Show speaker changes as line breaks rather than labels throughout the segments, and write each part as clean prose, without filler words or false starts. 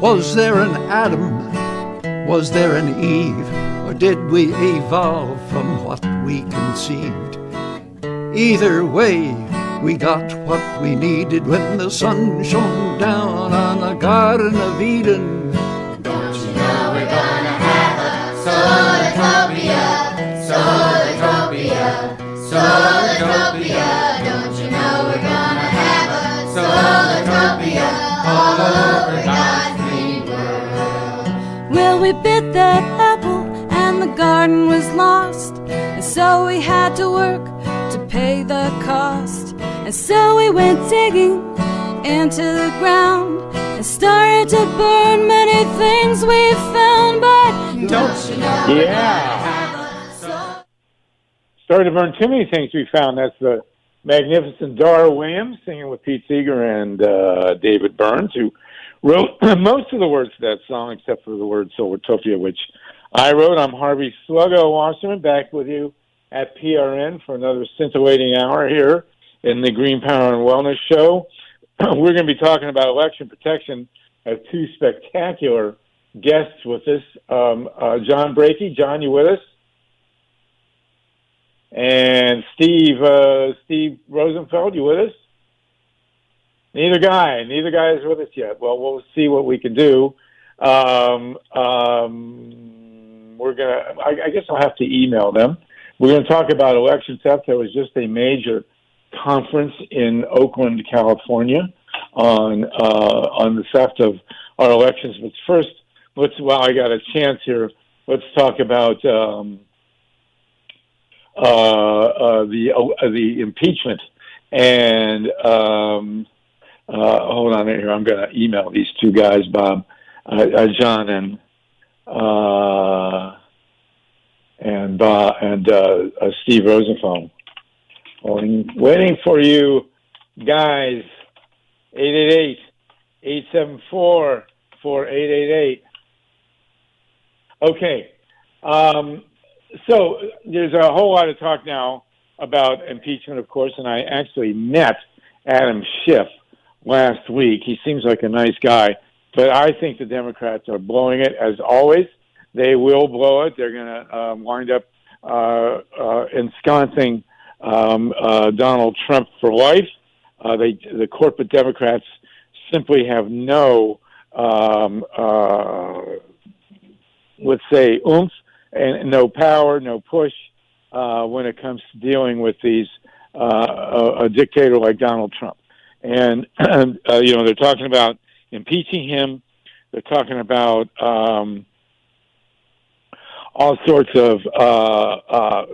Was there an Adam? Was there an Eve? Or did we evolve from what we conceived? Either way, we got what we needed when the sun shone down on the Garden of Eden.
Don't you know we're gonna have a Solartopia, Solartopia, Solartopia. Don't you know we're gonna have a Solartopia all over God's green world?
Well, we bit that apple and the garden was lost, and so we had to work to pay the cost. And so we went digging into the ground and started to burn many things we found, but don't you know?
Yeah. Started to burn too many things we found. That's the magnificent Dara Williams singing with Pete Seeger and David Burns, who wrote most of the words to that song, except for the word Solartopia, which I wrote. I'm Harvey Sluggo Wasserman, back with you at PRN for another scintillating hour here in the Green Power and Wellness Show. We're going to be talking about election protection. I have two spectacular guests with us. John BRAKEY. John, you with us? And Steve Rosenfeld, you with us? Neither guy is with us yet. Well, we'll see what we can do. I guess I'll have to email them. We're going to talk about election theft. There was just a major conference in Oakland, California, on the theft of our elections. But first, while I got a chance here, let's talk about the impeachment. And hold on here, I'm going to email these two guys, Bob, John and Steve Rosenfeld. Waiting for you guys. 888-874-4888. Okay. So there's a whole lot of talk now about impeachment, of course, and I actually met Adam Schiff last week. He seems like a nice guy, but I think the Democrats are blowing it, as always. They will blow it. They're going to wind up ensconcing Donald Trump for life. The corporate Democrats simply have no, let's say, oomph and no power, no push when it comes to dealing with a dictator like Donald Trump. And they're talking about impeaching him. They're talking about all sorts of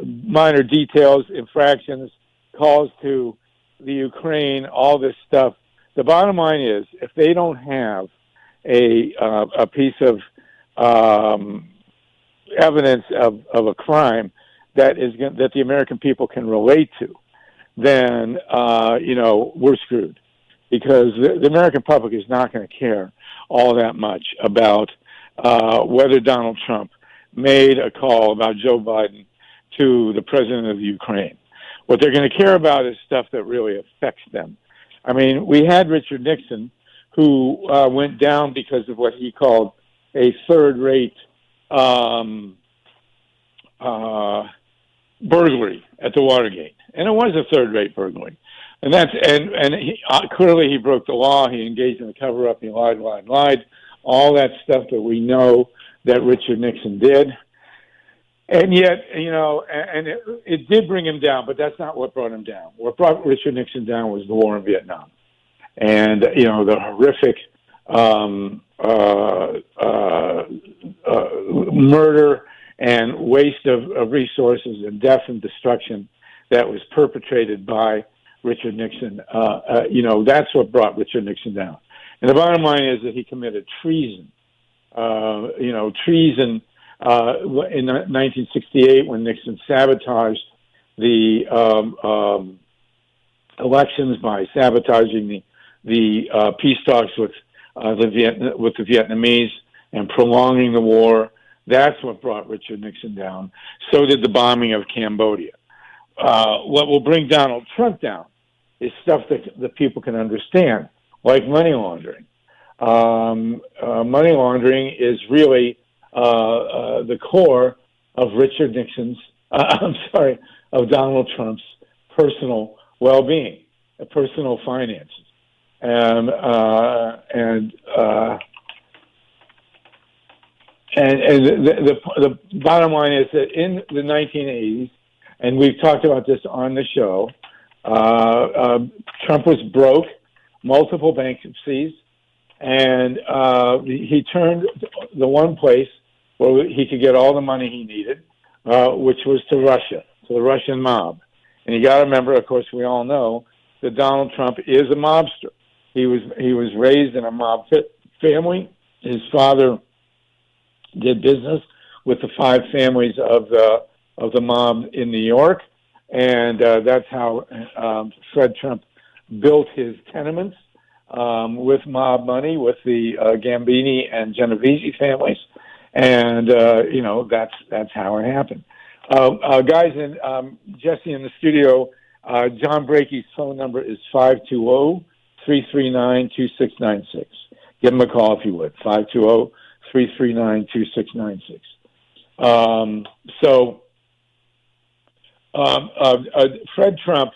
minor details, infractions, calls to the Ukraine, all this stuff. The bottom line is, if they don't have a piece of evidence of a crime that the American people can relate to, then we're screwed, because the American public is not going to care all that much about whether Donald Trump made a call about Joe Biden to the president of Ukraine. What they're going to care about is stuff that really affects them. I mean, we had Richard Nixon, who went down because of what he called a third-rate burglary at the Watergate, and it was a third-rate burglary. And clearly he broke the law. He engaged in a cover-up. He lied. All that stuff that we know that Richard Nixon did. And yet, it did bring him down, but that's not what brought him down. What brought Richard Nixon down was the war in Vietnam. And, the horrific murder and waste of resources and death and destruction that was perpetrated by Richard Nixon. That's what brought Richard Nixon down. And the bottom line is that he committed treason. Treason in 1968, when Nixon sabotaged the elections by sabotaging the peace talks with the Vietnamese and prolonging the war. That's what brought Richard Nixon down. So did the bombing of Cambodia. What will bring Donald Trump down is stuff that the people can understand, like money laundering. money laundering is really the core of Richard Nixon's, of Donald Trump's personal well-being, personal finances. And the bottom line is that in the 1980s, and we've talked about this on the show, Trump was broke, multiple bankruptcies, and he turned the one place where he could get all the money he needed, which was to Russia, to the Russian mob. And you got to remember, of course, we all know that Donald Trump is a mobster. He was raised in a mob family. His father did business with the 5 families of the mob in New York, and that's how Fred Trump built his tenements with mob money, with the Gambini and Genovese families, and that's how it happened. Guys, and Jesse in the studio, John Brakey's phone number is 520-339-2696. Give him a call if you would, 520-339-2696. Fred Trump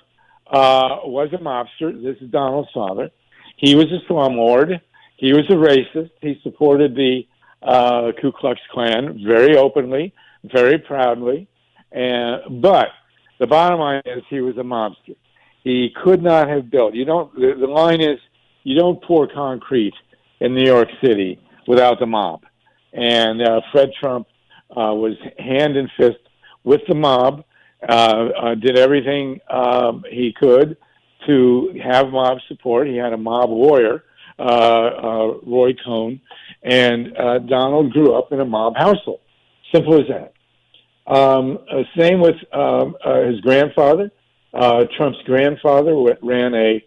was a mobster. This is Donald's father. He was a slumlord. He was a racist. He supported the Ku Klux Klan very openly, very proudly. But the bottom line is he was a mobster. He could not have built. The line is, you don't pour concrete in New York City without the mob. And Fred Trump was hand and fist with the mob, did everything he could to have mob support. He had a mob lawyer, Roy Cohn, and Donald grew up in a mob household. Simple as that. Same with his grandfather. Trump's grandfather ran a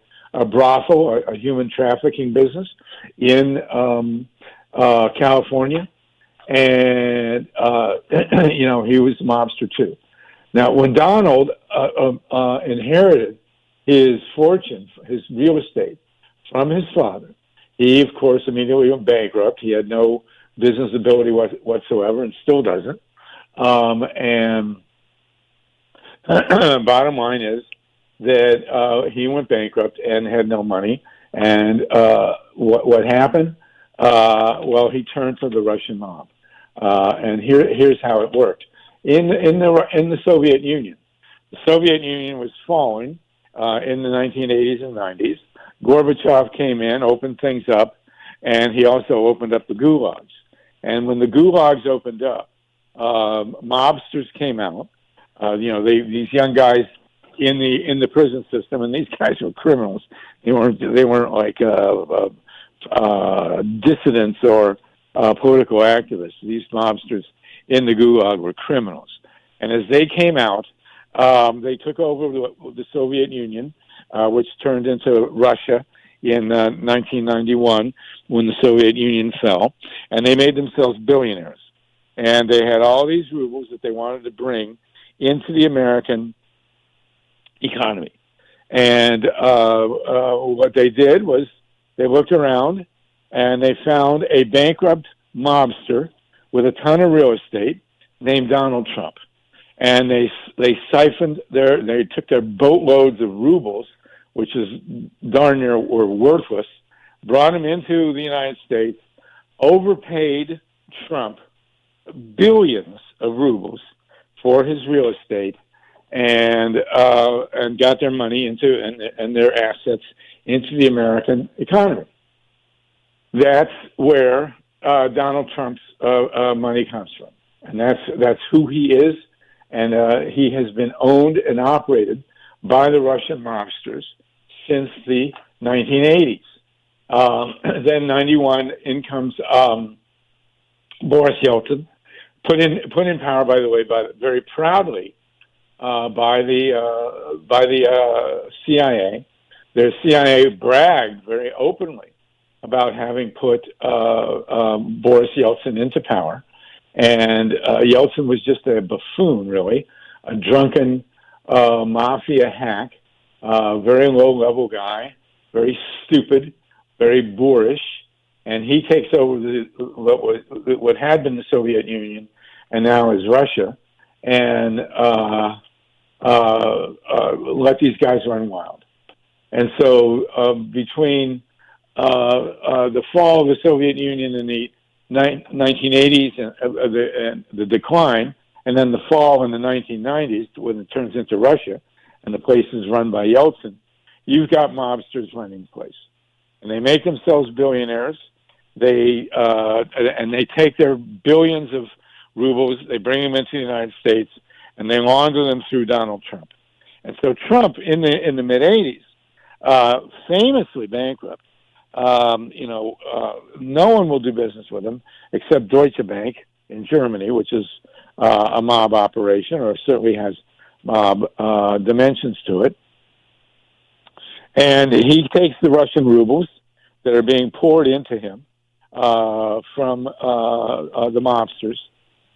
brothel, a human trafficking business in California. And, he was a mobster too. Now, when Donald inherited his fortune, his real estate from his father, he, of course, immediately went bankrupt. He had no business ability whatsoever and still doesn't. And bottom line is that he went bankrupt and had no money. And what happened? Well, he turned to the Russian mob. And here's how it worked. In the Soviet Union, the Soviet Union was falling in the 1980s and 90s. Gorbachev came in, opened things up, and he also opened up the gulags. And when the gulags opened up, mobsters came out. These young guys in the prison system, and these guys were criminals. They weren't like dissidents or political activists. These mobsters in the gulag were criminals. And as they came out, they took over the Soviet Union, which turned into Russia in 1991 when the Soviet Union fell, and they made themselves billionaires. And they had all these rubles that they wanted to bring into the American economy. And what they did was they looked around and they found a bankrupt mobster with a ton of real estate named Donald Trump. And they took their boatloads of rubles, which is darn near were worthless, brought him into the United States, overpaid Trump billions of rubles for his real estate, and got their money and their assets into the American economy. That's where Donald Trump's money comes from, and that's who he is, and he has been owned and operated by the Russian mobsters since the 1980s. Then 91, in comes Boris Yeltsin, put in power, by the way, very proudly by the CIA. The CIA bragged very openly about having put Boris Yeltsin into power, and Yeltsin was just a buffoon, really, a drunken mafia hack, very low-level guy, very stupid, very boorish, and he takes over what had been the Soviet Union and now is Russia, and let these guys run wild. And so between the fall of the Soviet Union in the 1980s and the decline, and then the fall in the 1990s when it turns into Russia and the place is run by Yeltsin, you've got mobsters running the place. And they make themselves billionaires. And they take their billions of rubles, they bring them into the United States, and they launder them through Donald Trump. And so Trump, in the mid-'80s, famously bankrupt. No one will do business with him except Deutsche Bank in Germany, which is a mob operation, or certainly has mob dimensions to it. And he takes the Russian rubles that are being poured into him from the mobsters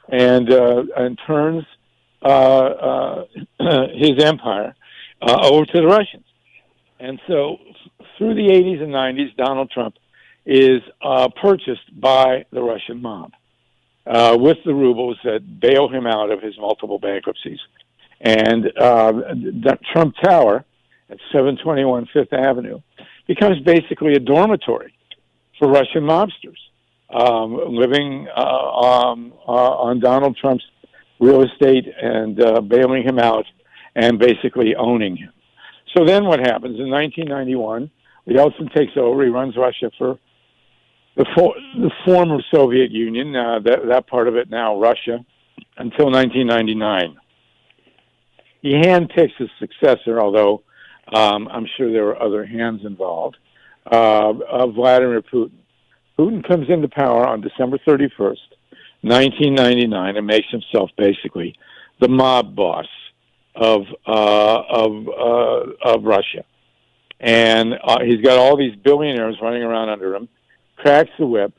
and turns his empire over to the Russians. And so through the 80s and 90s, Donald Trump is purchased by the Russian mob with the rubles that bail him out of his multiple bankruptcies. And the Trump Tower at 721 Fifth Avenue becomes basically a dormitory for Russian mobsters living on Donald Trump's real estate and bailing him out and basically owning him. So then what happens? In 1991, Yeltsin takes over. He runs Russia for the former Soviet Union, that part of it now Russia, until 1999. He handpicks his successor, although I'm sure there were other hands involved, Vladimir Putin. Putin comes into power on December 31st, 1999, and makes himself basically the mob boss of Russia. And he's got all these billionaires running around under him, cracks the whip,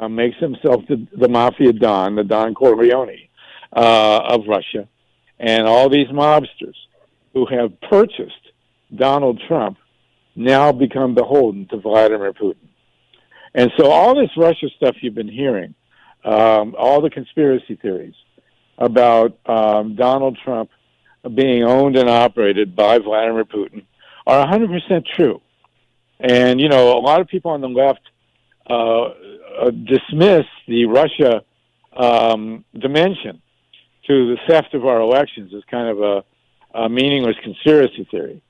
makes himself the mafia don, the Don Corleone of Russia. And all these mobsters who have purchased Donald Trump now become beholden to Vladimir Putin. And so all this Russia stuff you've been hearing, all the conspiracy theories about Donald Trump being owned and operated by Vladimir Putin are 100% true. And, a lot of people on the left dismiss the Russia dimension to the theft of our elections as kind of a meaningless conspiracy theory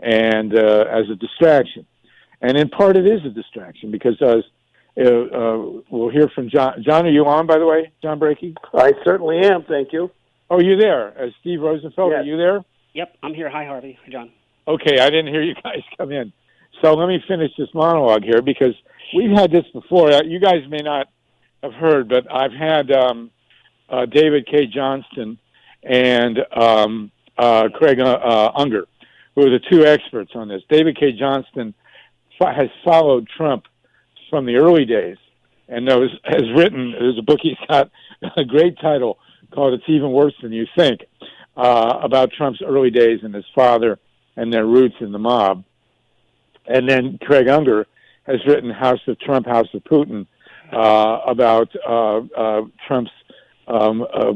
and as a distraction. And in part it is a distraction because we'll hear from John. John, are you on, by the way, John BRAKEY?
I certainly am, thank you.
Oh, you're there. Steve Rosenfeld,
Yes.
Are you there?
Yep, I'm here. Hi, Harvey. Hi, John.
Okay, I didn't hear you guys come in. So let me finish this monologue here because we've had this before. You guys may not have heard, but I've had David K. Johnston and Craig Unger, who are the two experts on this. David K. Johnston has followed Trump from the early days and there's a book he's got, a great title called It's Even Worse Than You Think, about Trump's early days and his father and their roots in the mob. And then Craig Unger has written House of Trump, House of Putin, about Trump's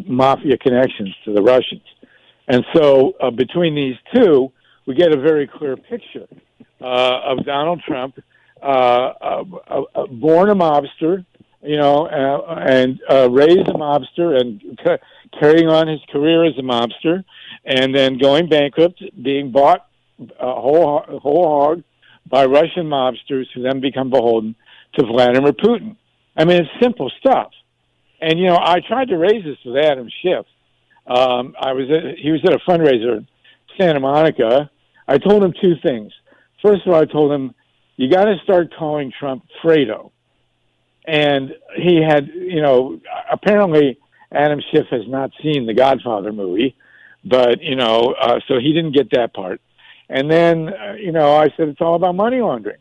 mafia connections to the Russians. And so between these two, we get a very clear picture of Donald Trump, born a mobster, and raised a mobster and carrying on his career as a mobster, and then going bankrupt, being bought whole hog by Russian mobsters who then become beholden to Vladimir Putin. I mean, it's simple stuff. And, I tried to raise this with Adam Schiff. He was at a fundraiser in Santa Monica. I told him two things. First of all, I told him, you got to start calling Trump Fredo. And he had, apparently Adam Schiff has not seen the Godfather movie, but, so he didn't get that part. And then, I said, it's all about money laundering.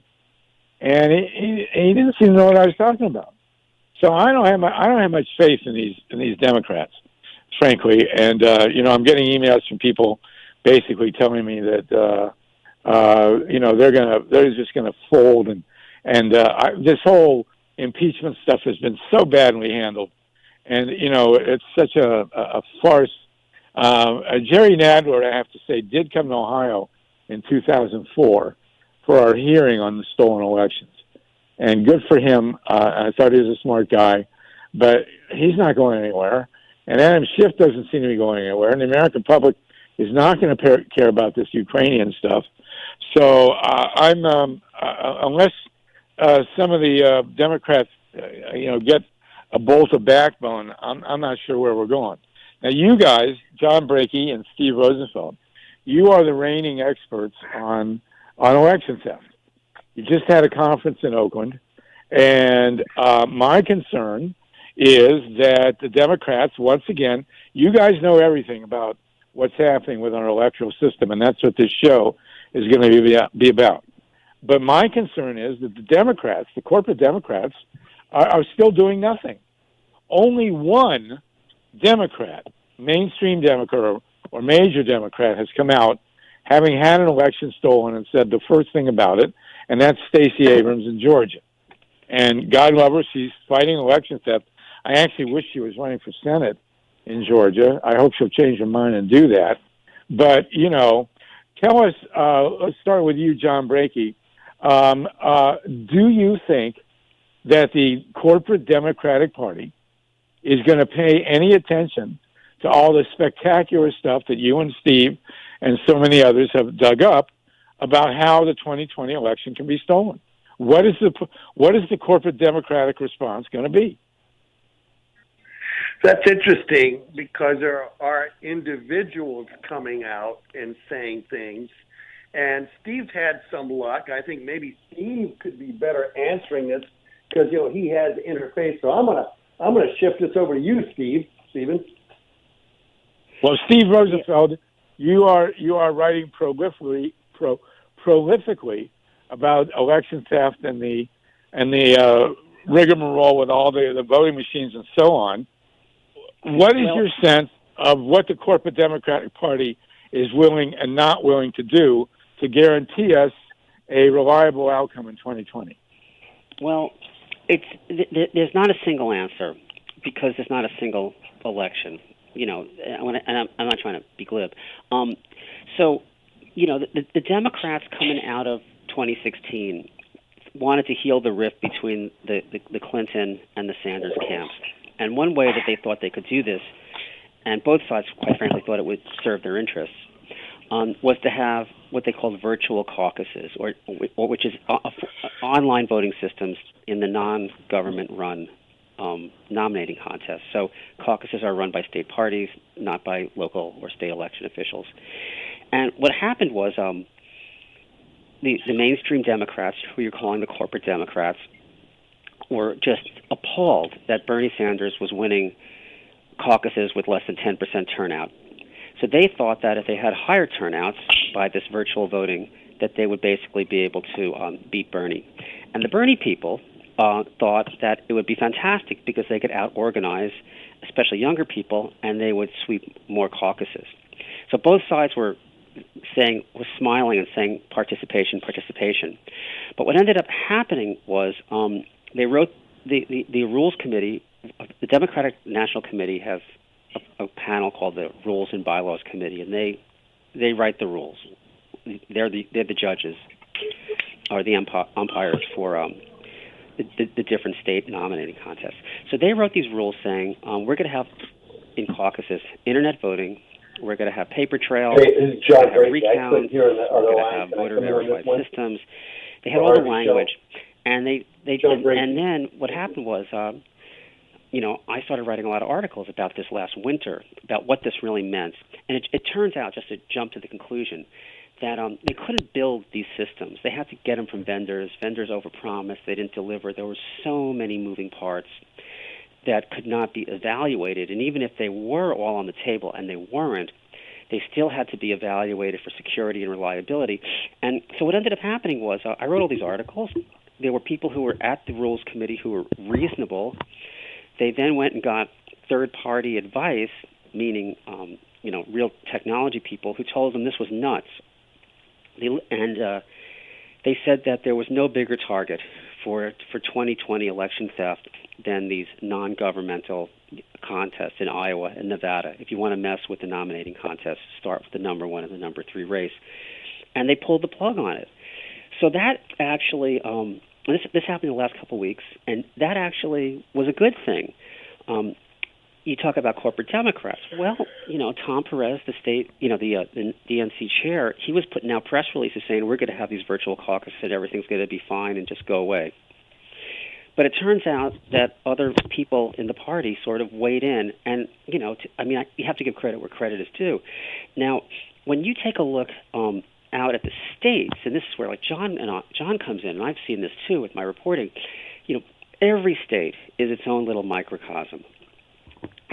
And he didn't seem to know what I was talking about. So I don't have much faith in these Democrats, frankly. And, I'm getting emails from people basically telling me that, they're just going to fold. And this whole impeachment stuff has been so badly handled. And, it's such a farce. Jerry Nadler, I have to say, did come to Ohio in 2004 for our hearing on the stolen elections. And good for him. I thought he was a smart guy. But he's not going anywhere. And Adam Schiff doesn't seem to be going anywhere. And the American public is not going to care about this Ukrainian stuff. So unless some of the Democrats, get a bolt of backbone, I'm not sure where we're going. Now, you guys, John BRAKEY and Steve Rosenfeld, you are the reigning experts on election theft. You just had a conference in Oakland, and my concern is that the Democrats, once again, you guys know everything about what's happening with our electoral system, and that's what this show is going to be about. But my concern is that the Democrats, the corporate Democrats, are still doing nothing. Only one Democrat, mainstream Democrat or major Democrat, has come out having had an election stolen and said the first thing about it, and that's Stacey Abrams in Georgia. And God love her, she's fighting election theft. I actually wish she was running for Senate in Georgia. I hope she'll change her mind and do that. But, tell us, let's start with you, John BRAKEY. Do you think that the corporate Democratic Party is going to pay any attention to all the spectacular stuff that you and Steve and so many others have dug up about how the 2020 election can be stolen? What is the corporate Democratic response going to be?
That's interesting because there are individuals coming out and saying things. And Steve's had some luck. I think maybe Steve could be better answering this because he has interface. So I'm gonna shift this over to you, Stephen.
Well, Steve Rosenfeld, you are writing prolifically about election theft and the rigmarole with all the voting machines and so on. What is your sense of what the corporate Democratic Party is willing and not willing to do to guarantee us a reliable outcome in 2020?
Well, there's not a single answer because there's not a single election. And I'm not trying to be glib. The Democrats coming out of 2016 wanted to heal the rift between the Clinton and the Sanders camps. And one way that they thought they could do this, and both sides, quite frankly, thought it would serve their interests, was to have what they called virtual caucuses, or which is online voting systems in the non-government-run nominating contests. So caucuses are run by state parties, not by local or state election officials. And what happened was the mainstream Democrats, who you're calling the corporate Democrats, were just appalled that Bernie Sanders was winning caucuses with less than 10% turnout. So they thought that if they had higher turnouts by this virtual voting, that they would basically be able to beat Bernie. And the Bernie people thought that it would be fantastic because they could out-organize, especially younger people, and they would sweep more caucuses. So both sides was smiling and saying participation. But what ended up happening was they wrote the Rules Committee. The Democratic National Committee has a panel called the Rules and Bylaws Committee, and they write the rules. They're the judges, or the umpires for the different state nominating contests. So they wrote these rules saying we're going to have in caucuses internet voting. We're going to have paper trails.
Hey, this is John BRAKEY.
We're going to have voter verified systems. They had all the language, and and then what happened was, I started writing a lot of articles about this last winter, about what this really meant, and it turns out, just to jump to the conclusion, that they couldn't build these systems. They had to get them from vendors. Vendors overpromised. They didn't deliver. There were so many moving parts that could not be evaluated. And even if they were all on the table, and they weren't, they still had to be evaluated for security and reliability. And so what ended up happening was I wrote all these articles. There were people who were at the Rules Committee who were reasonable. They then went and got third-party advice, meaning real technology people, who told them this was nuts. They said that there was no bigger target for 2020 election theft than these non-governmental contests in Iowa and Nevada. If you want to mess with the nominating contest, start with the number 1 and the number 3 race. And they pulled the plug on it. So that actually, this happened in the last couple of weeks, and that actually was a good thing. You talk about corporate Democrats. Well, Tom Perez, the state, the DNC chair, he was putting out press releases saying we're going to have these virtual caucuses and everything's going to be fine and just go away. But it turns out that other people in the party sort of weighed in, and you have to give credit where credit is due. Now, when you take a look out at the states, and this is where John comes in, and I've seen this too with my reporting. Every state is its own little microcosm.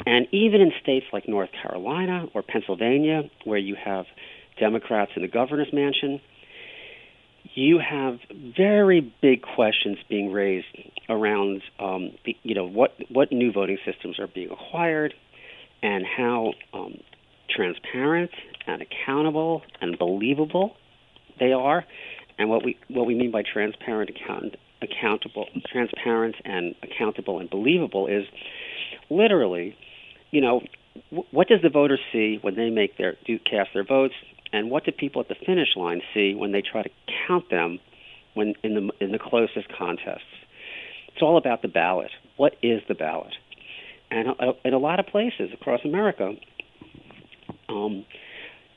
And even in states like North Carolina or Pennsylvania, where you have Democrats in the governor's mansion, you have very big questions being raised around, what new voting systems are being acquired and how transparent and accountable and believable they are. And what we mean by transparent and accountable and believable is literally, what does the voter see when they cast their votes, and what do people at the finish line see when they try to count them when in the closest contests? It's all about the ballot. What is the ballot? And in a lot of places across America,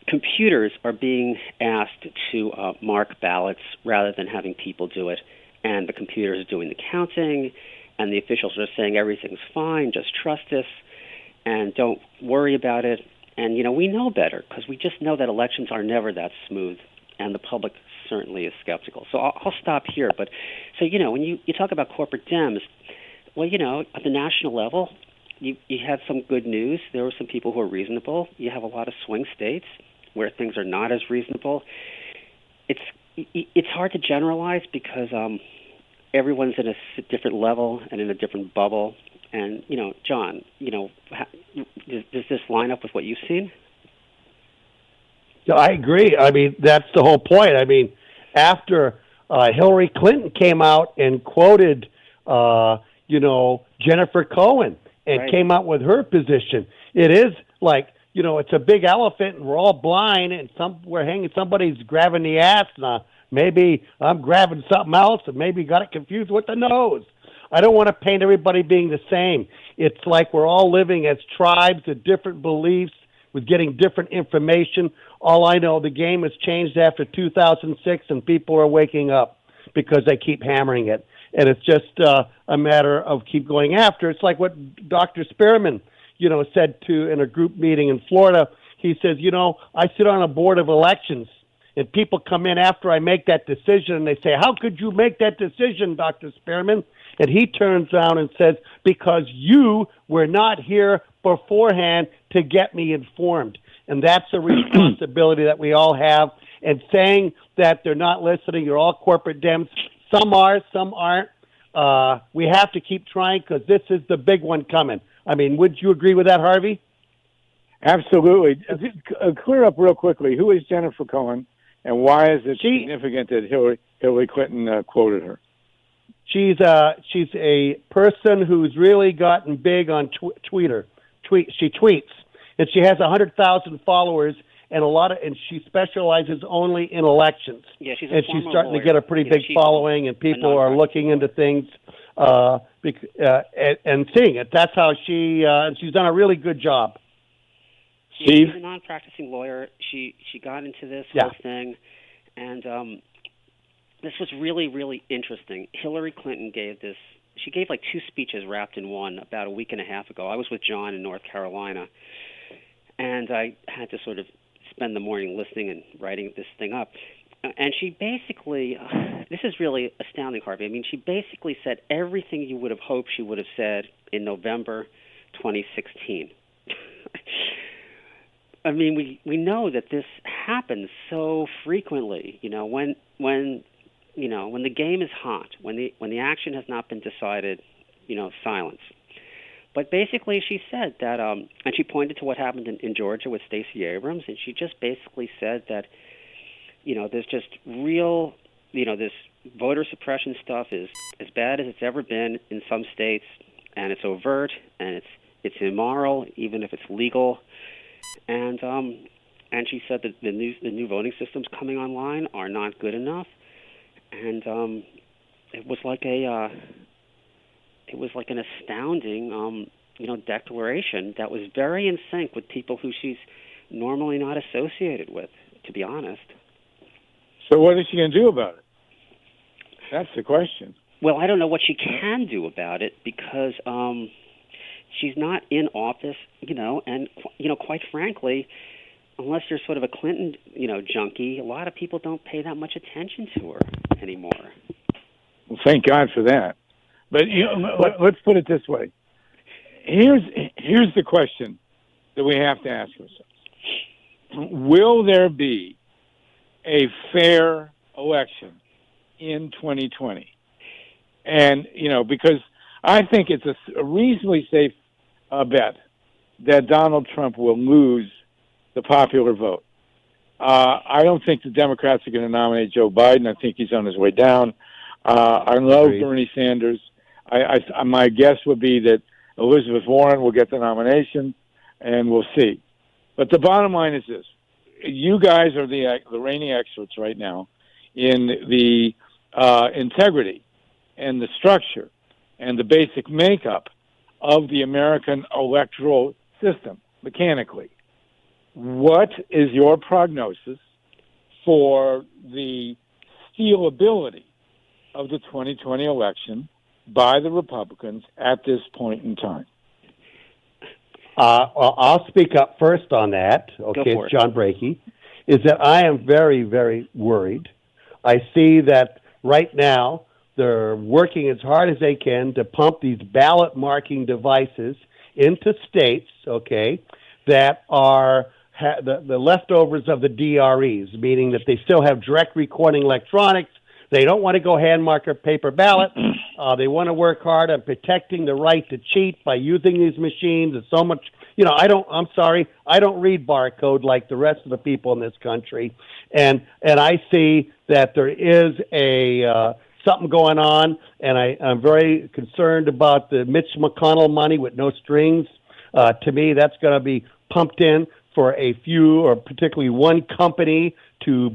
computers are being asked to mark ballots rather than having people do it, and the computers are doing the counting, and the officials are saying everything's fine, just trust us, and don't worry about it. And, we know better because we just know that elections are never that smooth, and the public certainly is skeptical. So I'll stop here. But so, when you talk about corporate Dems, well, at the national level, you had some good news. There were some people who are reasonable. You have a lot of swing states where things are not as reasonable. It's hard to generalize because everyone's in a different level and in a different bubble. And, John, does this line up with what you've seen?
I agree. I mean, that's the whole point. I mean, after Hillary Clinton came out and quoted, Jennifer Cohen and came out with her position, it is like, it's a big elephant and we're all blind and somebody's grabbing the ass. Maybe I'm grabbing something else and maybe got it confused with the nose. I don't want to paint everybody being the same. It's like we're all living as tribes with different beliefs, with getting different information. All I know, the game has changed after 2006, and people are waking up because they keep hammering it. And it's just a matter of keep going after. It's like what Dr. Spearman, said in a group meeting in Florida. He says, I sit on a board of elections, and people come in after I make that decision, and they say, how could you make that decision, Dr. Spearman? And he turns around and says, because you were not here beforehand to get me informed. And that's a responsibility that we all have. And saying that they're not listening, you're all corporate Dems. Some are, some aren't. We have to keep trying because this is the big one coming. I mean, would you agree with that, Harvey?
Absolutely. Clear up real quickly. Who is Jennifer Cohen, and why is it significant that Hillary Clinton quoted her?
She's a person who's really gotten big on Twitter. She tweets, and she has 100,000 followers, and she specializes only in elections.
Yeah, she's
starting to get a pretty big following, and people are looking into things and seeing it. That's how she's done a really good job.
She's a non-practicing lawyer. She got into this whole thing, and this was really, really interesting. Hillary Clinton gave 2 speeches wrapped in one about a week and a half ago. I was with John in North Carolina, and I had to sort of spend the morning listening and writing this thing up. And she basically, this is really astounding, Harvey. I mean, she basically said everything you would have hoped she would have said in November 2016. I mean, we know that this happens so frequently, when the game is hot, when the action has not been decided, silence. But basically she said that, and she pointed to what happened in Georgia with Stacey Abrams, and she just basically said that, there's just real, this voter suppression stuff is as bad as it's ever been in some states, and it's overt, and it's immoral, even if it's legal. And she said that the new voting systems coming online are not good enough. And it was like an astounding declaration that was very in sync with people who she's normally not associated with, to be honest.
So what is she going to do about it? That's the question.
Well, I don't know what she can do about it because she's not in office, and quite frankly, unless you're sort of a Clinton, junkie, a lot of people don't pay that much attention to her anymore.
Well, thank God for that. But let's put it this way. Here's the question that we have to ask ourselves. Will there be a fair election in 2020? And, because I think it's a reasonably safe bet that Donald Trump will lose the popular vote. I don't think the Democrats are going to nominate Joe Biden. I think he's on his way down. I love Bernie Sanders. My guess would be that Elizabeth Warren will get the nomination, and we'll see. But the bottom line is this. You guys are the reigning experts right now in the integrity and the structure and the basic makeup of the American electoral system, mechanically. What is your prognosis for the stealability of the 2020 election by the Republicans at this point in time?
I'll speak up first on that. Okay, it's John Brakey. Is that I am very, very worried. I see that right now they're working as hard as they can to pump these ballot marking devices into states, okay, that are the leftovers of the DREs, meaning that they still have direct recording electronics. They don't want to go hand mark or paper ballot. They want to work hard on protecting the right to cheat by using these machines. There's so much, I'm sorry, I don't read barcode like the rest of the people in this country. And I see that there is something going on, and I'm very concerned about the Mitch McConnell money with no strings. To me, that's going to be pumped in for a few, or particularly one company, to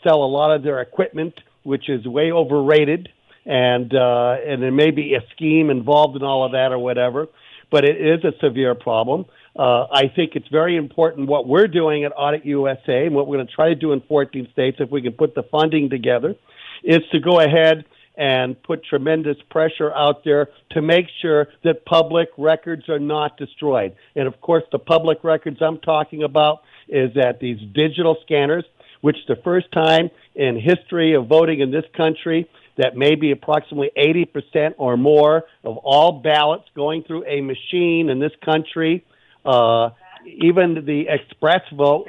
sell a lot of their equipment, which is way overrated, and there may be a scheme involved in all of that or whatever, but it is a severe problem. I think it's very important what we're doing at Audit USA and what we're going to try to do in 14 states, if we can put the funding together, is to go ahead and put tremendous pressure out there to make sure that public records are not destroyed. And, of course, the public records I'm talking about is that these digital scanners, which the first time in history of voting in this country that maybe approximately 80% or more of all ballots going through a machine in this country, even the express vote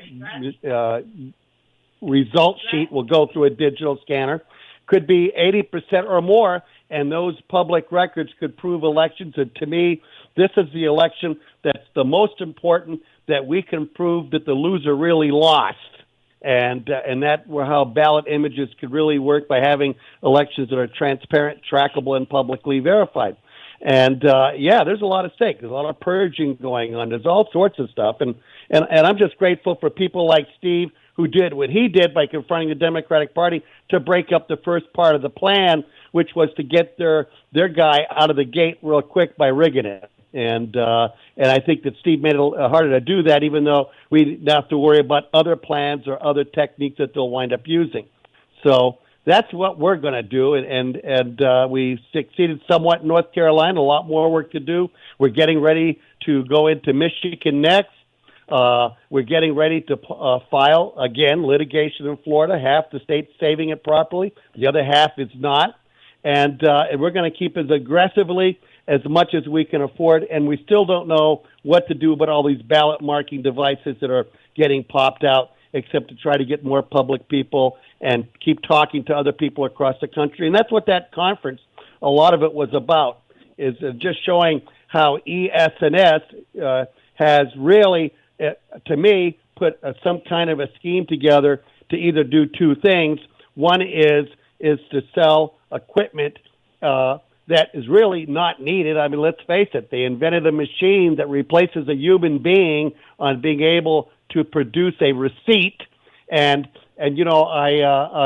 result sheet will go through a digital scanner, could be 80% or more, and those public records could prove elections. And to me, this is the election that's the most important, that we can prove that the loser really lost. And that were how ballot images could really work, by having elections that are transparent, trackable, and publicly verified. And there's a lot at stake. There's a lot of purging going on. There's all sorts of stuff. And I'm just grateful for people like Steve, who did what he did by confronting the Democratic Party to break up the first part of the plan, which was to get their guy out of the gate real quick by rigging it. And I think that Steve made it harder to do that, even though we didn't have to worry about other plans or other techniques that they'll wind up using. So that's what we're going to do, and we succeeded somewhat in North Carolina. A lot more work to do. We're getting ready to go into Michigan next. We're getting ready to file, again, litigation in Florida. Half the state's saving it properly. The other half is not. And we're going to keep as aggressively as much as we can afford, and we still don't know what to do about all these ballot marking devices that are getting popped out, except to try to get more public people and keep talking to other people across the country. And that's what that conference, a lot of it was about, is just showing how ES&S has really, to me, put some kind of a scheme together to either do two things. One is is to sell equipment that is really not needed. I mean, let's face it, they invented a machine that replaces a human being on being able to produce a receipt. And I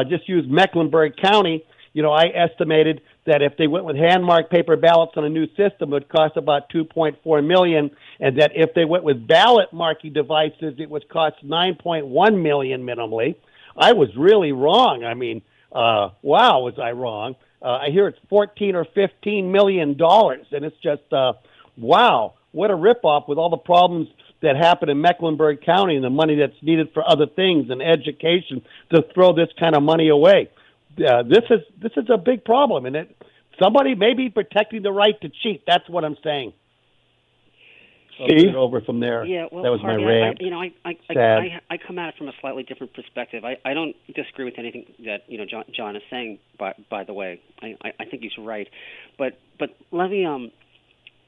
just used Mecklenburg County. I estimated that if they went with hand-marked paper ballots on a new system, it would cost about $2.4 million, and that if they went with ballot marking devices, it would cost $9.1 million minimally. I was really wrong. I mean, wow, was I wrong? I hear it's $14 or $15 million, and it's just, wow, what a ripoff with all the problems that happen in Mecklenburg County and the money that's needed for other things and education to throw this kind of money away. This is a big problem, and somebody may be protecting the right to cheat. That's what I'm saying. I'll get it over from there.
Yeah, well,
that was
Harvey,
my rant.
I come at it from a slightly different perspective. I don't disagree with anything that John is saying. By the way, I think he's right. But let me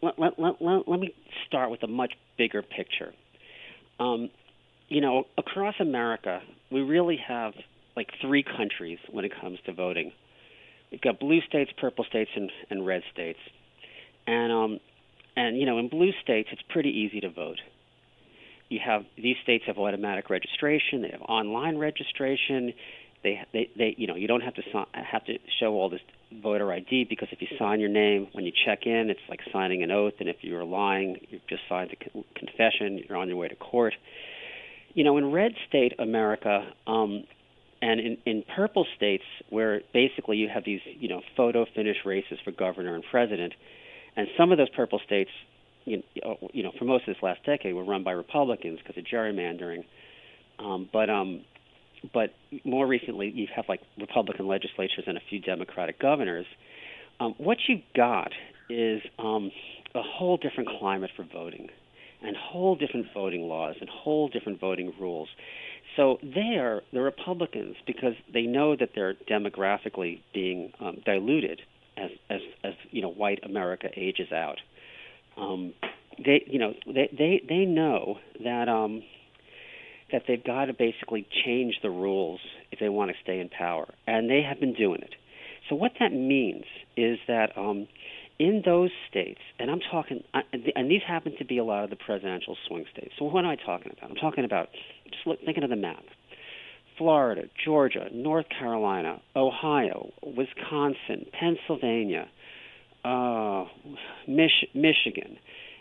let me start with a much bigger picture. Across America, we really have like three countries when it comes to voting. We've got blue states, purple states, and red states. And in blue states, it's pretty easy to vote. These states have automatic registration. They have online registration. You don't have to show all this voter ID, because if you sign your name when you check in, it's like signing an oath. And if you're lying, you've just signed a confession. You're on your way to court. In red state America, and in purple states, where basically you have these, photo finish races for governor and president, and some of those purple states, for most of this last decade, were run by Republicans because of gerrymandering. But more recently, you have like Republican legislatures and a few Democratic governors. What you've got is a whole different climate for voting, and whole different voting laws, and whole different voting rules. So the Republicans, because they know that they're demographically being diluted as white America ages out. They know that they've got to basically change the rules if they want to stay in power, and they have been doing it. So what that means is that in those states, and I'm talking, and these happen to be a lot of the presidential swing states. So what am I talking about? I'm talking about, thinking of the map: Florida, Georgia, North Carolina, Ohio, Wisconsin, Pennsylvania, Michigan.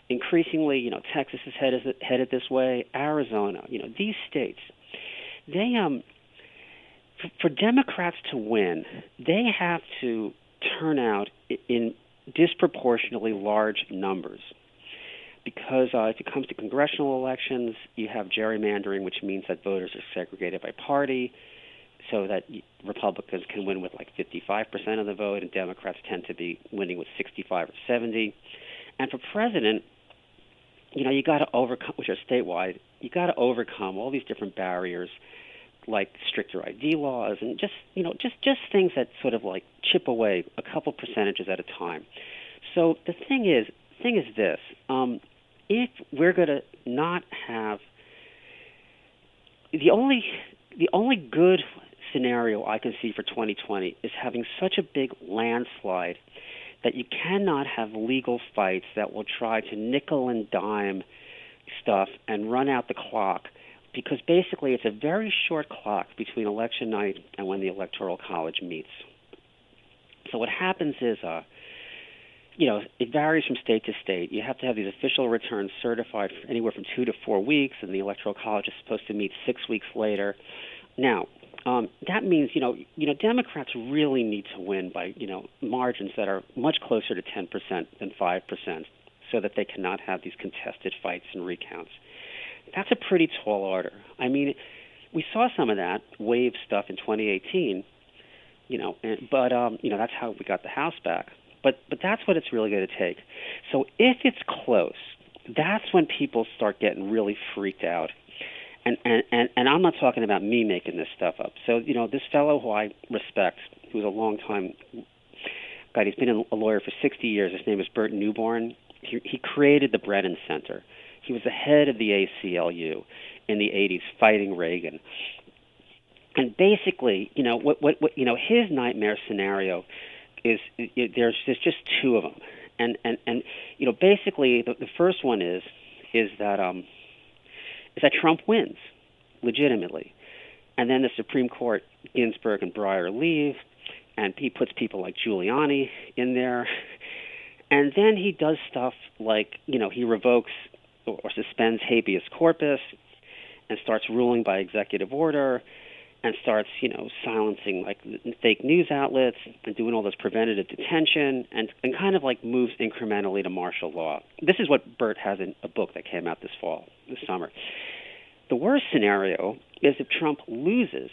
Increasingly, Texas is headed this way. Arizona, these states, they for Democrats to win, they have to turn out in disproportionately large numbers, because if it comes to congressional elections, you have gerrymandering, which means that voters are segregated by party, so that Republicans can win with like 55% of the vote, and Democrats tend to be winning with 65 or 70. And for president, you got to overcome, which are statewide, you got to overcome all these different barriers, like stricter ID laws, and just things that sort of like chip away a couple percentages at a time. So the thing is this: if we're going to not have the only good scenario I can see for 2020 is having such a big landslide that you cannot have legal fights that will try to nickel and dime stuff and run out the clock, because basically it's a very short clock between election night and when the Electoral College meets. So what happens is, it varies from state to state. You have to have these official returns certified for anywhere from 2 to 4 weeks, and the Electoral College is supposed to meet 6 weeks later. Now, that means, Democrats really need to win by, margins that are much closer to 10% than 5%, so that they cannot have these contested fights and recounts. That's a pretty tall order. I mean, we saw some of that wave stuff in 2018, but that's how we got the House back. But that's what it's really going to take. So if it's close, that's when people start getting really freaked out. And I'm not talking about me making this stuff up. So, this fellow who I respect, who's a long-time guy, he's been a lawyer for 60 years. His name is Bert Newborn. He created the Brennan Center. He was the head of the ACLU in the 80s, fighting Reagan. And basically, what his nightmare scenario is, there's just two of them. And basically the first one is that Trump wins legitimately. And then the Supreme Court, Ginsburg and Breyer leave, and he puts people like Giuliani in there. And then he does stuff like, he revokes or suspends habeas corpus and starts ruling by executive order and starts, silencing like fake news outlets and doing all this preventative detention and kind of like moves incrementally to martial law. This is what Bert has in a book that came out this summer. The worst scenario is if Trump loses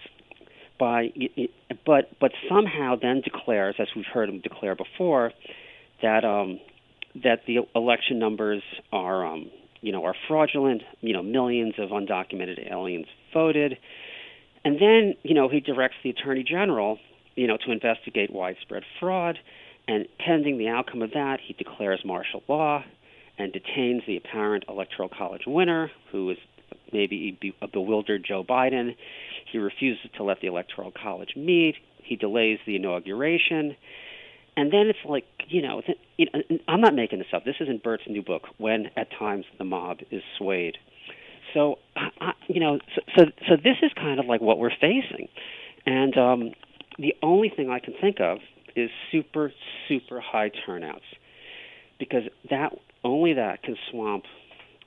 but somehow then declares, as we've heard him declare before, that the election numbers are fraudulent. Millions of undocumented aliens voted, and then he directs the Attorney General to investigate widespread fraud, and pending the outcome of that, he declares martial law and detains the apparent Electoral College winner, who is maybe a bewildered Joe Biden. He refuses to let the Electoral College meet. He delays the inauguration. And then it's like, I'm not making this up. This is in Bert's new book, When at Times the Mob is Swayed. So, so this is kind of like what we're facing. And the only thing I can think of is super, super high turnouts, because only that can swamp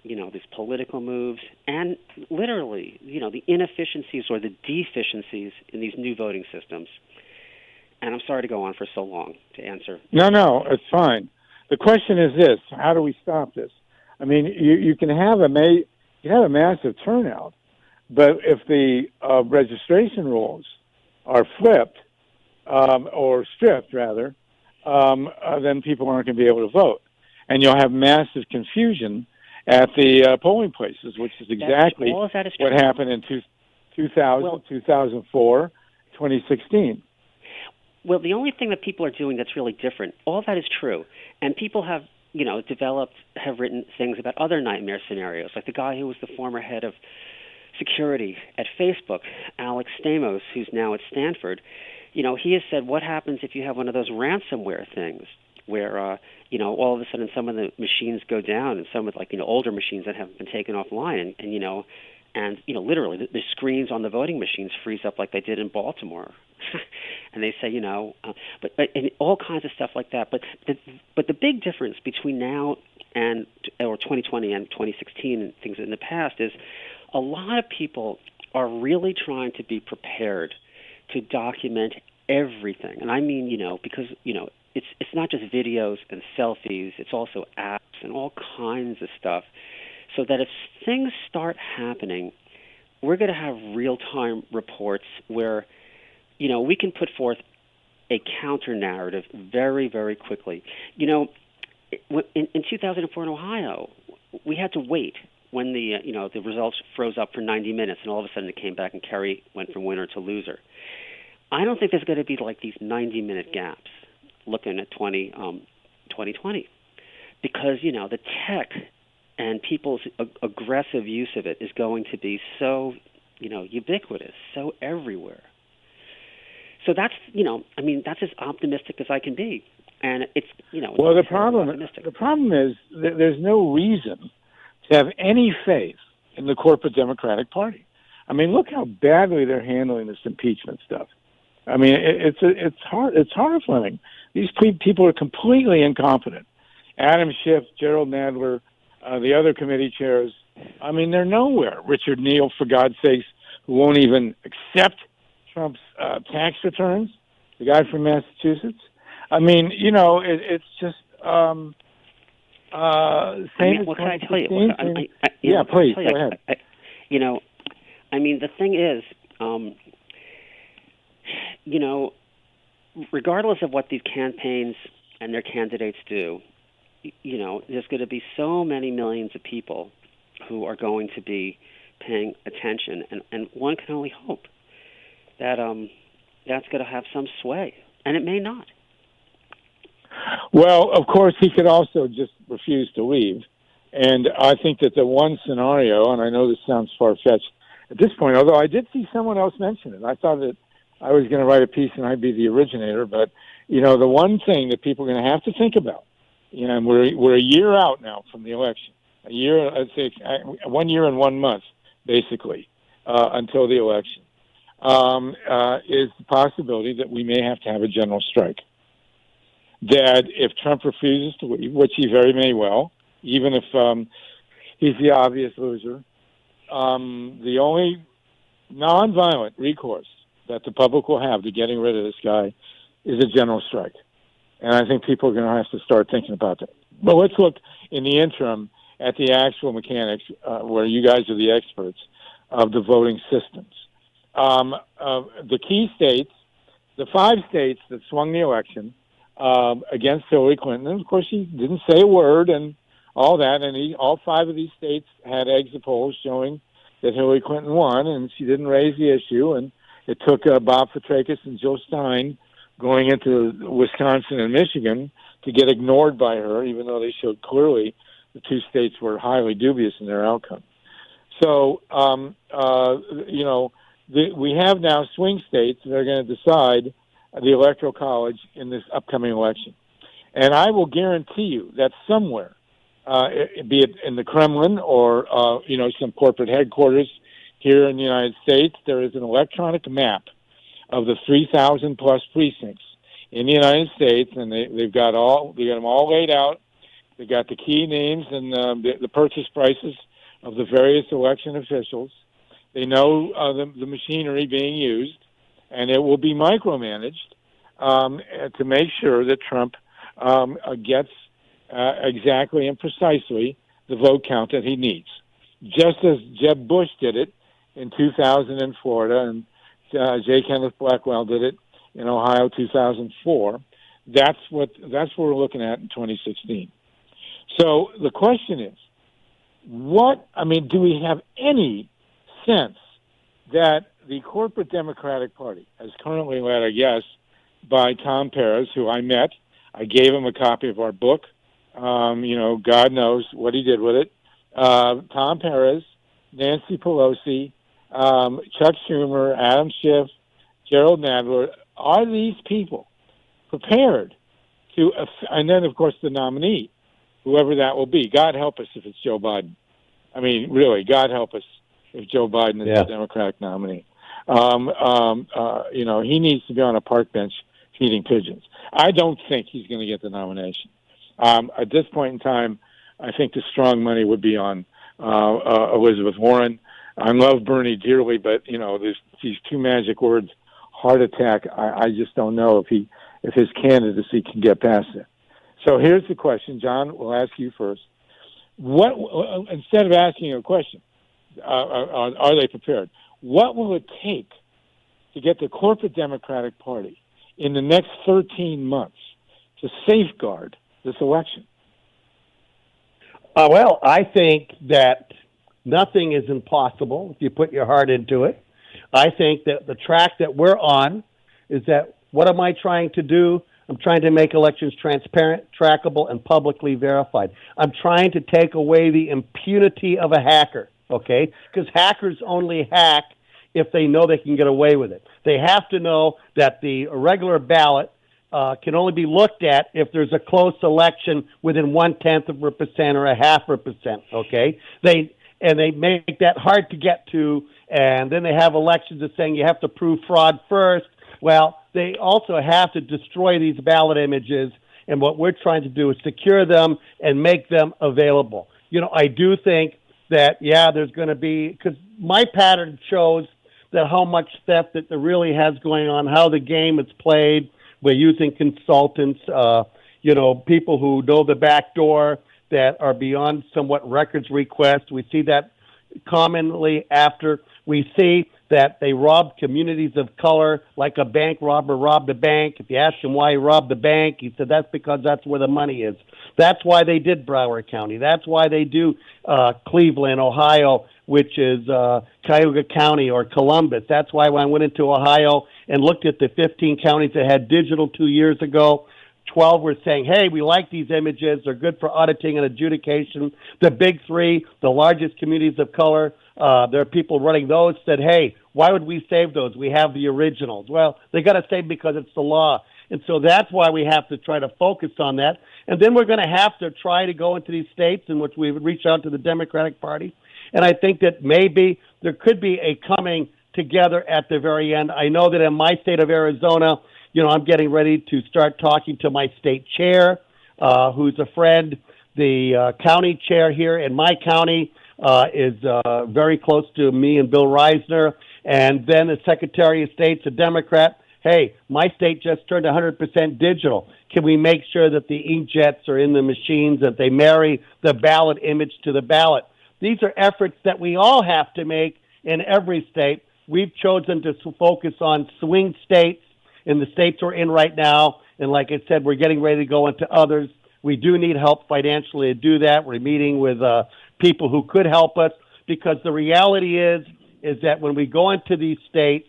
these political moves and literally, the inefficiencies or the deficiencies in these new voting systems. And I'm sorry to go on for so long to answer.
No, it's fine. The question is this: how do we stop this? I mean, you can have a massive turnout, but if the registration rules are flipped or stripped, rather, then people aren't going to be able to vote, and you'll have massive confusion at the polling places, which is exactly what happened in 2000, 2004, 2016.
Well, the only thing that people are doing that's really different, all that is true. And people have, have written things about other nightmare scenarios, like the guy who was the former head of security at Facebook, Alex Stamos, who's now at Stanford. He has said, what happens if you have one of those ransomware things where, all of a sudden some of the machines go down, and some of older machines that haven't been taken offline, and literally the screens on the voting machines freeze up like they did in Baltimore. And they say, but and all kinds of stuff like that. But the big difference between now or 2020 and 2016 and things in the past is a lot of people are really trying to be prepared to document everything. And I mean, because, it's not just videos and selfies, it's also apps and all kinds of stuff, so that if things start happening, we're going to have real-time reports where, we can put forth a counter-narrative very, very quickly. In 2004 in Ohio, we had to wait when the results froze up for 90 minutes, and all of a sudden it came back and Kerry went from winner to loser. I don't think there's going to be like these 90-minute gaps looking at 2020, because the tech and people's aggressive use of it is going to be so ubiquitous, so everywhere. So that's that's as optimistic as I can be, and it's
Well, the problem is that there's no reason to have any faith in the corporate Democratic Party. I mean, look how badly they're handling this impeachment stuff. I mean, it's horrifying. These people are completely incompetent. Adam Schiff, Gerald Nadler, the other committee chairs. I mean, they're nowhere. Richard Neal, for God's sakes, who won't even accept Trump's tax returns. The guy from Massachusetts. I mean, it's just same as
what can I tell you?
Please, go ahead.
The thing is, regardless of what these campaigns and their candidates do, there's going to be so many millions of people who are going to be paying attention, and one can only hope that that's going to have some sway, and it may not.
Well, of course, he could also just refuse to leave, and I think that the one scenario, and I know this sounds far-fetched, at this point, although I did see someone else mention it. I thought that I was going to write a piece and I'd be the originator, but, the one thing that people are going to have to think about, and we're a year out now from the election, a year, I'd say 1 year and 1 month, basically, until the election, is the possibility that we may have to have a general strike. That if Trump refuses to leave, which he very may well, even if he's the obvious loser, the only nonviolent recourse that the public will have to getting rid of this guy is a general strike. And I think people are going to have to start thinking about that. But let's look in the interim at the actual mechanics, where you guys are the experts of the voting systems. The key states, the 5 states that swung the election against Hillary Clinton, and of course he didn't say a word and all that, and all 5 of these states had exit polls showing that Hillary Clinton won, and she didn't raise the issue, and it took Bob Fitrakis and Jill Stein going into Wisconsin and Michigan to get ignored by her, even though they showed clearly the 2 states were highly dubious in their outcome. So, we have now swing states that are going to decide the Electoral College in this upcoming election. And I will guarantee you that somewhere, be it in the Kremlin or, some corporate headquarters here in the United States, there is an electronic map of the 3,000 plus precincts in the United States, and they've got them all laid out. They've got the key names and the purchase prices of the various election officials. They know the machinery being used, and it will be micromanaged to make sure that Trump gets exactly and precisely the vote count that he needs. Just as Jeb Bush did it in 2000 in Florida, and J. Kenneth Blackwell did it in Ohio 2004. That's what we're looking at in 2016. So the question is, do we have any sense that the corporate Democratic Party, as currently led, I guess, by Tom Perez, who I met, I gave him a copy of our book. God knows what he did with it. Tom Perez, Nancy Pelosi, Chuck Schumer, Adam Schiff, Gerald Nadler, are these people prepared to, and then, of course, the nominee, whoever that will be. God help us if it's Joe Biden. I mean, really, God help us if Joe Biden is the Democratic nominee. He needs to be on a park bench feeding pigeons. I don't think he's going to get the nomination. At this point in time, I think the strong money would be on Elizabeth Warren. I love Bernie dearly, but there's these 2 magic words, heart attack. I just don't know if his candidacy can get past it. So here's the question, John. We'll ask you first. Instead of asking a question, are they prepared? What will it take to get the corporate Democratic Party in the next 13 months to safeguard this election?
Well, I think that nothing is impossible if you put your heart into it. I think that the track that we're on is that, what am I trying to do? I'm trying to make elections transparent, trackable, and publicly verified. I'm trying to take away the impunity of a hacker, okay? Because hackers only hack if they know they can get away with it. They have to know that the irregular ballot can only be looked at if there's a close election within 0.1% or 0.5%, okay? They make that hard to get to, and then they have elections that saying you have to prove fraud first. Well, they also have to destroy these ballot images, and what we're trying to do is secure them and make them available. I do think that, there's going to be, because my pattern shows that how much theft that there really has going on, how the game is played. We're using consultants, people who know the back door that are beyond somewhat records request. We see that commonly after we see that they rob communities of color, like a bank robber robbed a bank. If you ask him why he robbed the bank, he said that's because that's where the money is. That's why they did Broward County. That's why they do Cleveland, Ohio, which is Cuyahoga County, or Columbus. That's why when I went into Ohio and looked at the 15 counties that had digital 2 years ago, 12 were saying, hey, we like these images. They're good for auditing and adjudication. The big three, the largest communities of color, there are people running those, said, hey, why would we save those? We have the originals. Well, they got to save because it's the law. And so that's why we have to try to focus on that. And then we're going to have to try to go into these states in which we would reach out to the Democratic Party. And I think that maybe there could be a coming together at the very end. I know that in my state of Arizona, I'm getting ready to start talking to my state chair, who's a friend. The county chair here in my county is very close to me and Bill Reisner. And then the Secretary of State's a Democrat. Hey, my state just turned 100% digital. Can we make sure that the inkjets are in the machines, that they marry the ballot image to the ballot? These are efforts that we all have to make in every state. We've chosen to focus on swing states in the states we're in right now. And like I said, we're getting ready to go into others. We do need help financially to do that. We're meeting with people who could help us, because the reality is that when we go into these states,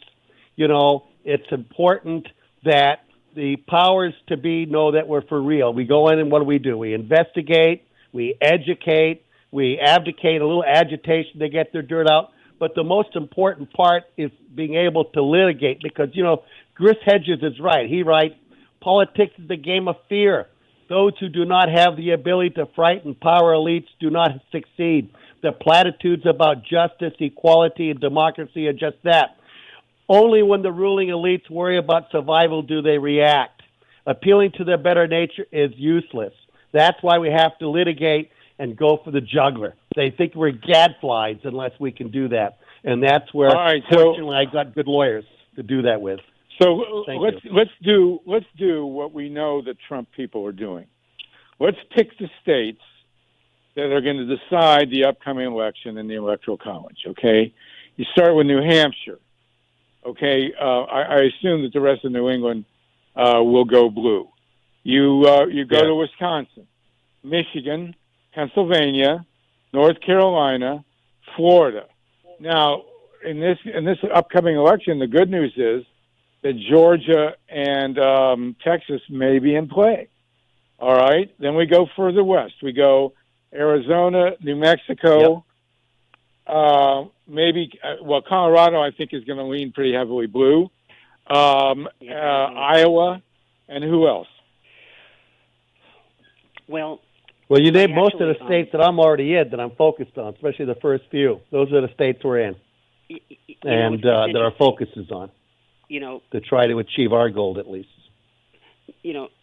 it's important that the powers to be know that we're for real. We go in and what do? We investigate, we educate, we abdicate a little agitation to get their dirt out. But the most important part is being able to litigate, because, Chris Hedges is right. He writes, politics is a game of fear. Those who do not have the ability to frighten power elites do not succeed. The platitudes about justice, equality, and democracy are just that. Only when the ruling elites worry about survival do they react. Appealing to their better nature is useless. That's why we have to litigate and go for the juggler. They think we're gadflies unless we can do that. And that's where, fortunately, I got good lawyers to do that with.
So let's do what we know that Trump people are doing. Let's pick the states that are going to decide the upcoming election in the Electoral College, okay? You start with New Hampshire, okay? I assume that the rest of New England will go blue. You go to Wisconsin, Michigan, Pennsylvania, North Carolina, Florida. Now, in this upcoming election, the good news is that Georgia and Texas may be in play. All right? Then we go further west. We go Arizona, New Mexico, maybe, Colorado, I think, is going to lean pretty heavily blue. Iowa, and who else?
Well,
you named most of the states that I'm already in, that I'm focused on, especially the first few. Those are the states we're in, and that our focus is on. To try to achieve our goal, at least.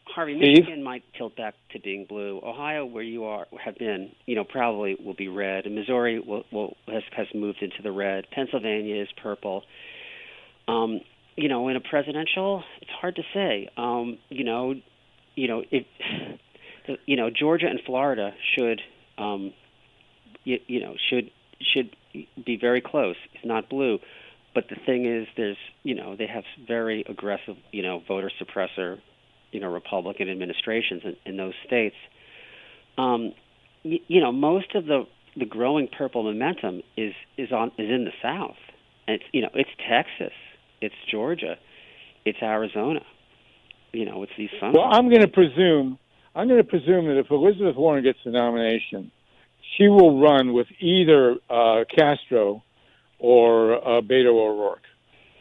Harvey, Michigan might tilt back to being blue. Ohio, where you have been, probably will be red. And Missouri has moved into the red. Pennsylvania is purple. In a presidential, it's hard to say. Georgia and Florida should be very close. It's not blue. But the thing is, they have very aggressive, voter suppressor, Republican administrations in those states. Most of the growing purple momentum is in the South. And it's Texas, it's Georgia, it's Arizona. It's these.
Well, I'm going to presume that if Elizabeth Warren gets the nomination, she will run with either Castro or Beto O'Rourke.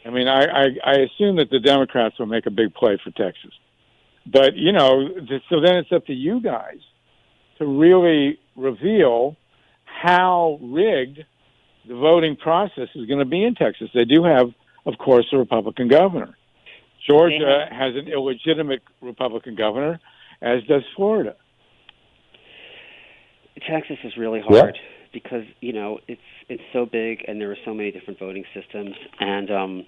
I mean, I assume that the Democrats will make a big play for Texas. But, so then it's up to you guys to really reveal how rigged the voting process is going to be in Texas. They do have, of course, a Republican governor. Georgia has an illegitimate Republican governor, as does Florida.
Texas is really hard. Yeah. Because it's so big and there are so many different voting systems, and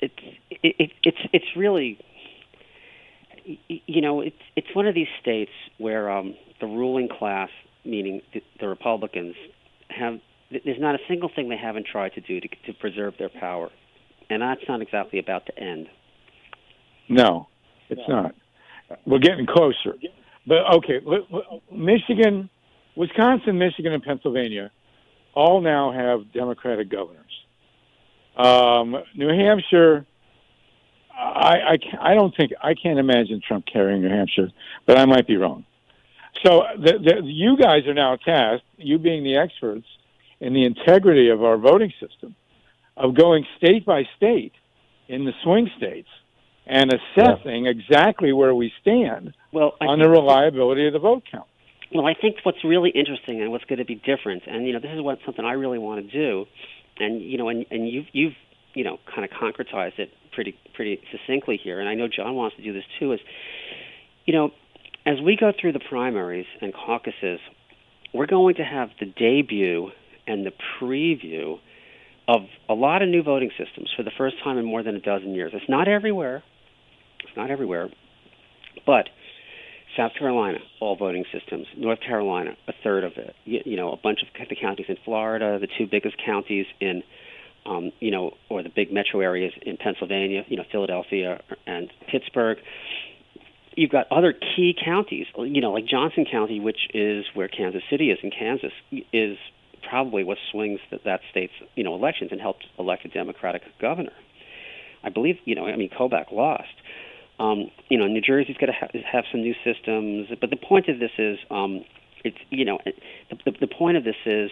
it's really it's one of these states where the ruling class, meaning the Republicans, there's not a single thing they haven't tried to do to preserve their power, and that's not exactly about to end.
No, it's not. We're getting closer, but okay, Michigan. Wisconsin, Michigan, and Pennsylvania all now have Democratic governors. New Hampshire, I don't think I can't imagine Trump carrying New Hampshire, but I might be wrong. So you guys are now tasked, you being the experts in the integrity of our voting system, of going state by state in the swing states and assessing exactly where we stand on the reliability of the vote count.
Well, I think what's really interesting and what's going to be different, and this is something I really want to do, and you've kind of concretized it pretty succinctly here, and I know John wants to do this too. Is as we go through the primaries and caucuses, we're going to have the debut and the preview of a lot of new voting systems for the first time in more than a dozen years. It's not everywhere, but South Carolina, all voting systems. North Carolina, a third of it. A bunch of the counties in Florida, the two biggest counties in, or the big metro areas in Pennsylvania, Philadelphia and Pittsburgh. You've got other key counties, like Johnson County, which is where Kansas City is in Kansas, is probably what swings that state's, elections and helped elect a Democratic governor. I believe, Kobach lost. New Jersey's got to have some new systems, but the point of this is, the point of this is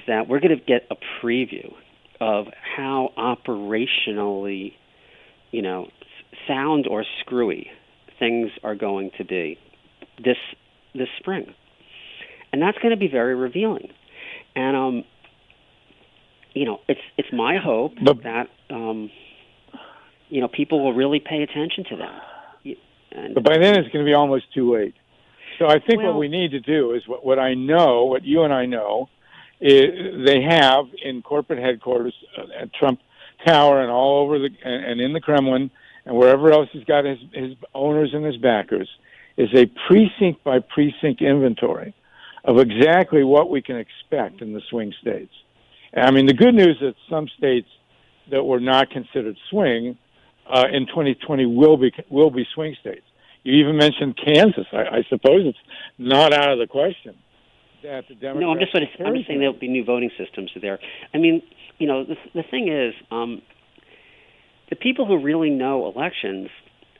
that we're going to get a preview of how operationally, sound or screwy things are going to be this spring, and that's going to be very revealing. And it's my hope that people will really pay attention to that.
But by then it's going to be almost too late. So I think what we need to do is what you and I know, is they have in corporate headquarters at Trump Tower and all over and in the Kremlin and wherever else he's got his owners and his backers, is a precinct by precinct inventory of exactly what we can expect in the swing states. I mean, the good news is that some states that were not considered swing in 2020 will be swing states. You even mentioned Kansas. I suppose it's not out of the question that the Democrats.
No, I'm just saying there'll be new voting systems there. I mean, the thing is, the people who really know elections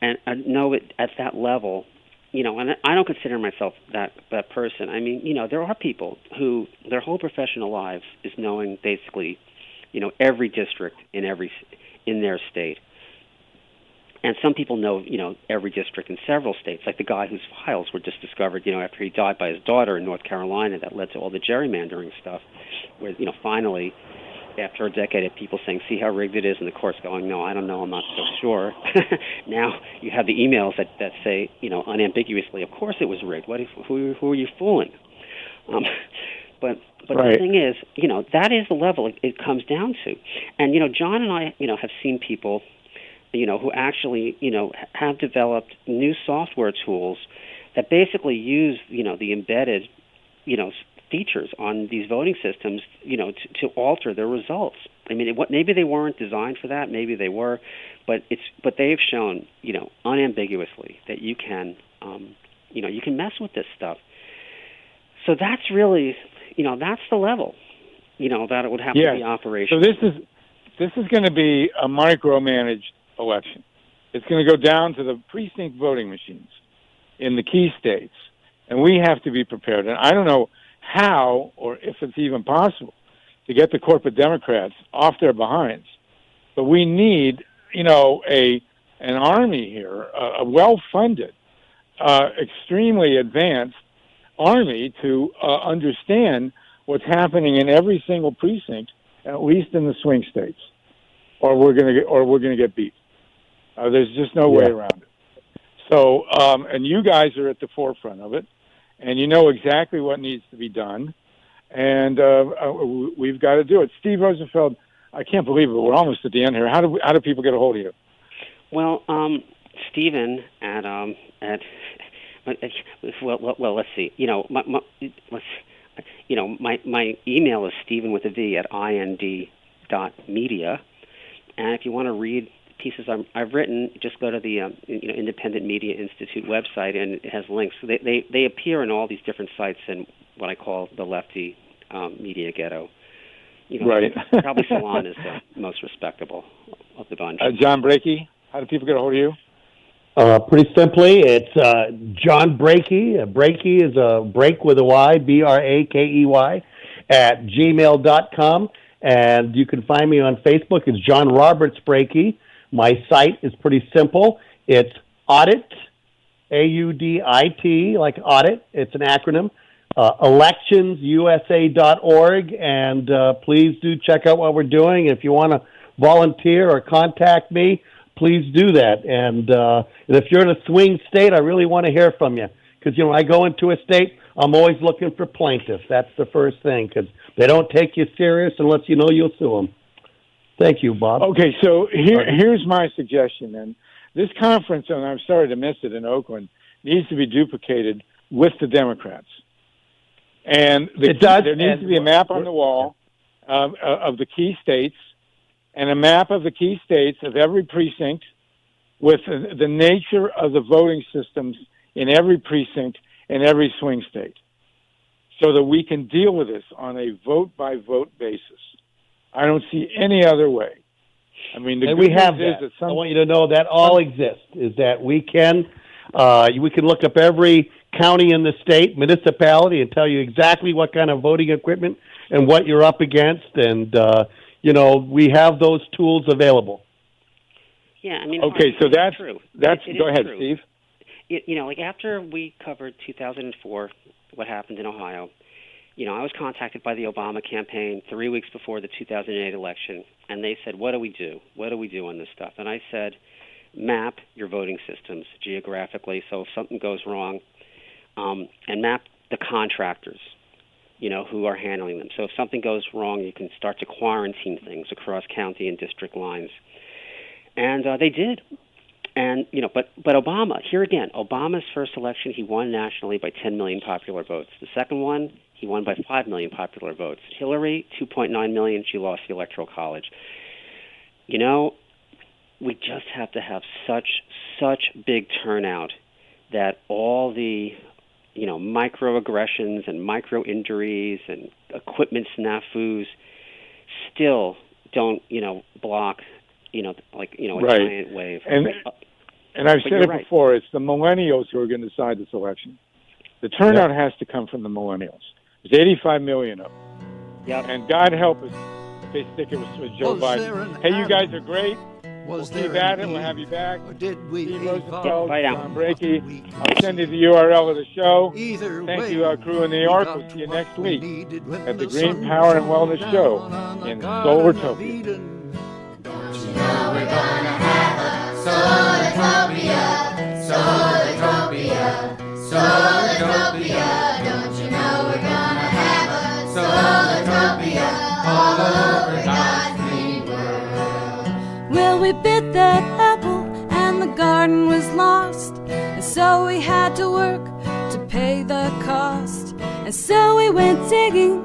and know it at that level. And I don't consider myself that person. I mean, there are people who their whole professional lives is knowing basically, every district in their state. And some people know, every district in several states, like the guy whose files were just discovered, after he died by his daughter in North Carolina, that led to all the gerrymandering stuff, where, finally, after a decade of people saying, see how rigged it is, and the court's going, no, I don't know, I'm not so sure. Now you have the emails that say, unambiguously, of course it was rigged. Who are you fooling? But right. The thing is, that is the level it comes down to. And, John and I, have seen people, who actually, have developed new software tools that basically use, the embedded, features on these voting systems, to alter their results. I mean, maybe they weren't designed for that, maybe they were, but they've shown, unambiguously that you can, you can mess with this stuff. So that's really, that's the level, that it would have to be operational.
So this is going to be a micromanaged election. It's going to go down to the precinct voting machines in the key states, and we have to be prepared. And I don't know how or if it's even possible to get the corporate Democrats off their behinds, but we need, an army here, a well-funded, extremely advanced army to understand what's happening in every single precinct, at least in the swing states, or we're going to get beat. There's just no way around it. So, and you guys are at the forefront of it, and you know exactly what needs to be done, and we've got to do it. Steve Rosenfeld, I can't believe it. We're almost at the end here. How do people get a hold of you?
Well, Stephen at let's see. My email is Stephen with a V at ind.media, and if you want to read pieces I've written, just go to the Independent Media Institute website, and it has links. They appear in all these different sites in what I call the lefty media ghetto.
Right.
Probably Salon is the most respectable of the bunch.
John BRAKEY, How do people get a hold of you?
Pretty simply, it's John Brakey. Brakey is a break with a Y, BRAKEY, at gmail.com. And you can find me on Facebook. It's John Roberts Brakey. My site is pretty simple. It's audit, AUDIT, like audit. It's an acronym. elections.USA.org. And please do check out what we're doing. If you want to volunteer or contact me, please do that. And if you're in a swing state, I really want to hear from you. Because, I go into a state, I'm always looking for plaintiffs. That's the first thing, because they don't take you serious unless you know you'll sue them. Thank you, Bob.
Okay, so here's my suggestion then. This conference, and I'm sorry to miss it in Oakland, needs to be duplicated with the Democrats. And there needs to be a map on the wall of the key states, and a map of the key states of every precinct with the nature of the voting systems in every precinct in every swing state, so that we can deal with this on a vote-by-vote basis. I don't see any other way. I mean,
we have that. I want you to know that all exists, is that we can look up every county in the state, municipality, and tell you exactly what kind of voting equipment and what you're up against, and we have those tools available.
Yeah, I mean.
Okay, so that's
true.
Go ahead,
true.
Steve.
Like after we covered 2004, what happened in Ohio, I was contacted by the Obama campaign 3 weeks before the 2008 election, and they said, "What do we do? What do we do on this stuff?" And I said, "Map your voting systems geographically, so if something goes wrong, and map the contractors." Who are handling them. So if something goes wrong, you can start to quarantine things across county and district lines. And they did. And, but Obama, here again, Obama's first election, he won nationally by 10 million popular votes. The second one, he won by 5 million popular votes. Hillary, 2.9 million, she lost the Electoral College. We just have to have such big turnout that all the microaggressions and micro-injuries and equipment snafus still don't, block, a giant wave.
And I've said it before, it's the millennials who are going to decide this election. The turnout has to come from the millennials. There's 85 million of them.
Yep.
And God help us if they stick it with Joe Biden. Hey, you guys are great. We'll keep at it. We'll have you back.
Or did we
Steve Rosenfeld,
Bye now.
John Brakey. I'll send you the URL of the show.
Either
Thank
way,
you, our crew in New York. We'll see you next week at the Green Power and Wellness Show in Solartopia.
Don't you know we're gonna have a Solartopia, Solartopia, Solartopia. Don't you know we're gonna have a Solartopia all over God's green world.
Well, we bit that apple and the garden was lost, and so we had to work to pay the cost. And so we went digging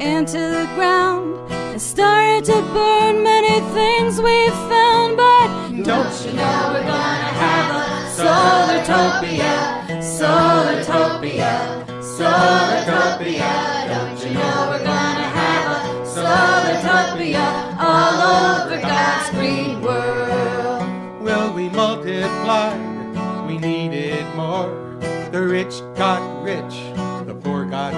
into the ground and started to burn many things we found. But
don't you know we're gonna have a Solartopia, Solartopia, Solartopia. Don't you know we're gonna have a Solartopia all over God's green world.
Well, we multiplied, we needed more. The rich got rich, the poor got